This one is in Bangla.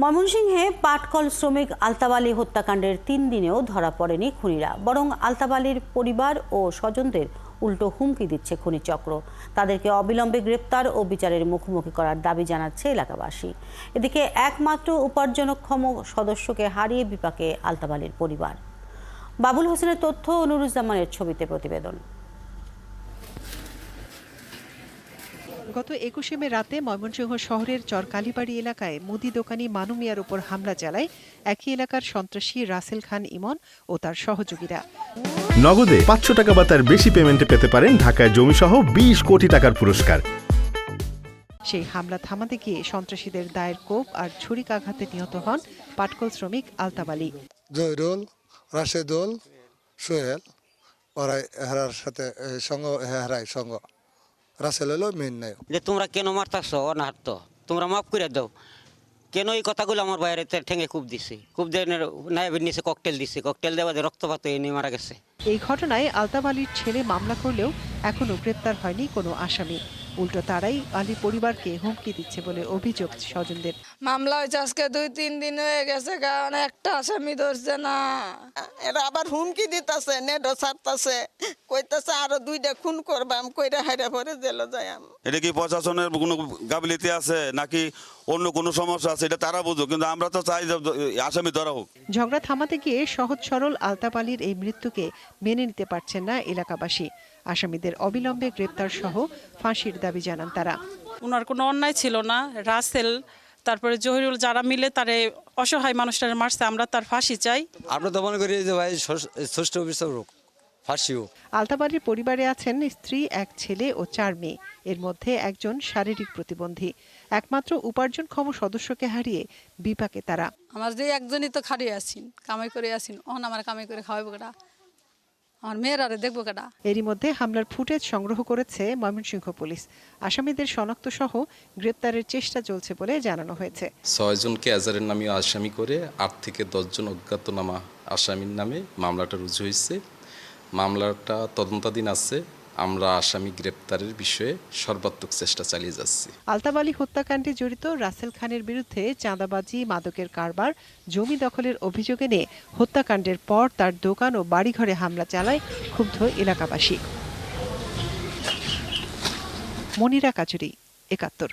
ময়মনসিংহে পাটকল শ্রমিক আলতাব আলী হত্যাকাণ্ডের ৩ দিনেও ধরা পড়েনি খুনিরা, বরং আলতাব আলীর পরিবার ও স্বজনদের উল্টো হুমকি দিচ্ছে খুনি চক্র। তাদেরকে অবিলম্বে গ্রেপ্তার ও বিচারের মুখোমুখি করার দাবি জানাচ্ছে এলাকাবাসী। এদিকে একমাত্র উপার্জনক্ষম সদস্যকে হারিয়ে বিপাকে আলতাব আলীর পরিবার। বাবুল হোসেনের তথ্য, নুরুজ্জামানের ছবিতে প্রতিবেদন। গত ২১শে মে রাতে ময়মনসিংহ শহরের চরকালীবাড়ি এলাকায় মুদি দোকানি মানু মিয়ার উপর হামলা চালায় একই এলাকার সন্ত্রাসী রাসেল খান ইমন ও তার সহযোগীরা। নগদে ৫০০ টাকা বা তার বেশি পেমেন্টে পেতে পারেন ঢাকায় জমিসহ ২০ কোটি টাকার পুরস্কার। সেই হামলা থামাতে গিয়ে সন্ত্রাসীদের দায়ের কোপ আর ছুরিকাঘাতে নিহত হন পাটকল শ্রমিক আলতাব আলী। জহিরুল, রাশেদুল, সোহেল ওরা হেরার সাথে সঙ্গ রাসেল হলো মেন নায়ক। যে তোমরা কেন মারতাছো অনাহার, তো তোমরা মাফ করে দাও। কেন এই কথাগুলো আমার বাইরে ঠেঙে কূপ দিছে, কূপ দিয়ে নায়েবের নিচে ককটেল দিছে, ককটেল দেওয়া রক্তপাত এনে মারা গেছে। এই ঘটনায় আলতাব আলীর ছেলে মামলা করলেও এখনো গ্রেপ্তার হয়নি কোনো আসামি। উল্টো তারাই আলী পরিবারকে হুমকি দিচ্ছে বলে অভিযোগ স্বজনদের। মামলা হয়েছে আজকে ২-৩ দিন হয়ে গেছে, কারণ একটা আসামি ধরছে না। এরা আবার হুমকি দিতেছে, নেডো ছাড়তেছে, কইতেছে আরো 2টা খুন করবাম, কইরা হাইরা পরে জেলে যাইম। এটা কি প্রশাসনের কোনো গাফিলতি আছে নাকি অন্য কোনো সমস্যা আছে, এটা তারা বুঝুক, কিন্তু আমরা তো চাই যে আসামি ধরা হোক। ঝগড়া থামাতে গিয়ে সহজ সরল আলতাব আলীর এই মৃত্যুকে মেনে নিতে পারছেন না এলাকাবাসী। আসামিদের অবিলম্বে গ্রেপ্তার সহ ফাঁসির দাবি জানান তারা। ওনার কোনো অন্যায় ছিল না। রাসেল তারপরে জহিরুল যারা মিলে তারে অসহায় মানুষটার মারছে, আমরা তার ফাঁসি চাই। আমরা তো মনে করি যে ভাই সুষ্ঠু বিচার হোক, ফাঁসি হোক। আলতাব আলীর পরিবারে আছেন স্ত্রী, এক ছেলে ও 4 মেয়ে। এর মধ্যে একজন শারীরিক প্রতিবন্ধী। একমাত্র উপার্জনক্ষম সদস্যকে হারিয়ে বিপাকে তারা। আমার যে একজনই তো খাড়িয়ে আসিন, কামাই করে আসিন, অন আমার কামাই করে খাওয়াবো কেটা, আমার মেয়ের আরে দেখবো কেটা। এরই মধ্যে হামলার ফুটেজ সংগ্রহ করেছে ময়মনসিংহ পুলিশ। আসামিদের শনাক্ত সহ গ্রেপ্তারের চেষ্টা চলছে বলে জানানো হয়েছে। 6 জনকে এজারের নামে আসামি করে 8 থেকে 10 জন অজ্ঞাতনামা আসামির নামে মামলাটা রুজু হয়েছে। মামলাটা তদন্তাধীন আছে। আমরা আসামি গ্রেপ্তারের বিষয়ে সর্বাত্মক চেষ্টা চালিয়ে যাচ্ছি। আলতাব আলী হত্যাকাণ্ডে জড়িত রাসেল খানের বিরুদ্ধে চাঁদাবাজি, মাদকের কারবার, জমি দখলের অভিযোগ এনে হত্যাকাণ্ডের পর তার দোকান ও বাড়িঘরে হামলা চালায় ক্ষুব্ধ এলাকাবাসী। মনিরা কাচুরি, ৭১।